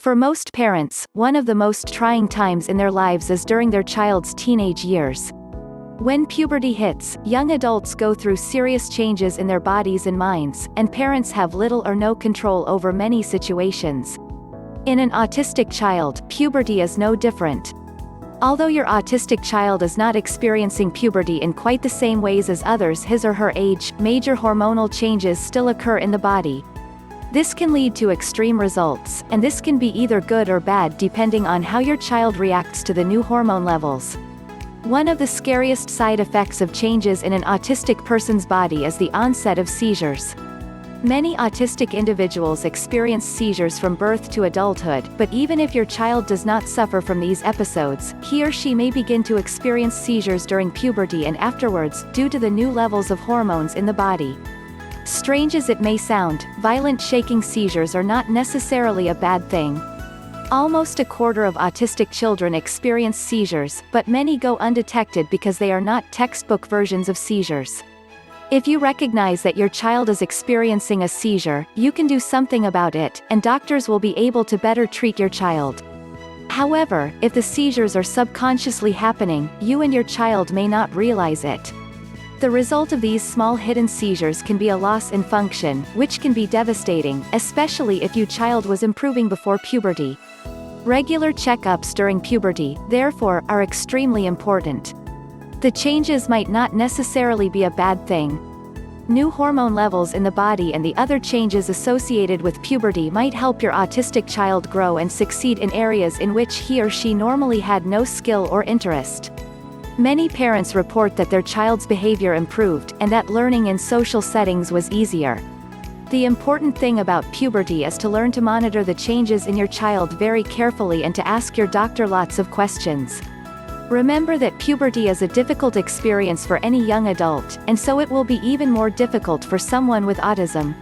For most parents, one of the most trying times in their lives is during their child's teenage years. When puberty hits, young adults go through serious changes in their bodies and minds, and parents have little or no control over many situations. In an autistic child, puberty is no different. Although your autistic child is not experiencing puberty in quite the same ways as others his or her age, major hormonal changes still occur in the body. This can lead to extreme results, and this can be either good or bad depending on how your child reacts to the new hormone levels. One of the scariest side effects of changes in an autistic person's body is the onset of seizures. Many autistic individuals experience seizures from birth to adulthood, but even if your child does not suffer from these episodes, he or she may begin to experience seizures during puberty and afterwards, due to the new levels of hormones in the body. Strange as it may sound, violent shaking seizures are not necessarily a bad thing. Almost a quarter of autistic children experience seizures, but many go undetected because they are not textbook versions of seizures. If you recognize that your child is experiencing a seizure, you can do something about it, and doctors will be able to better treat your child. However, if the seizures are subconsciously happening, you and your child may not realize it. The result of these small hidden seizures can be a loss in function, which can be devastating, especially if your child was improving before puberty. Regular checkups during puberty, therefore, are extremely important. The changes might not necessarily be a bad thing. New hormone levels in the body and the other changes associated with puberty might help your autistic child grow and succeed in areas in which he or she normally had no skill or interest. Many parents report that their child's behavior improved, and that learning in social settings was easier. The important thing about puberty is to learn to monitor the changes in your child very carefully and to ask your doctor lots of questions. Remember that puberty is a difficult experience for any young adult, and so it will be even more difficult for someone with autism.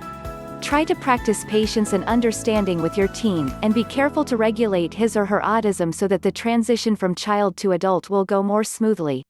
Try to practice patience and understanding with your teen, and be careful to regulate his or her autism so that the transition from child to adult will go more smoothly.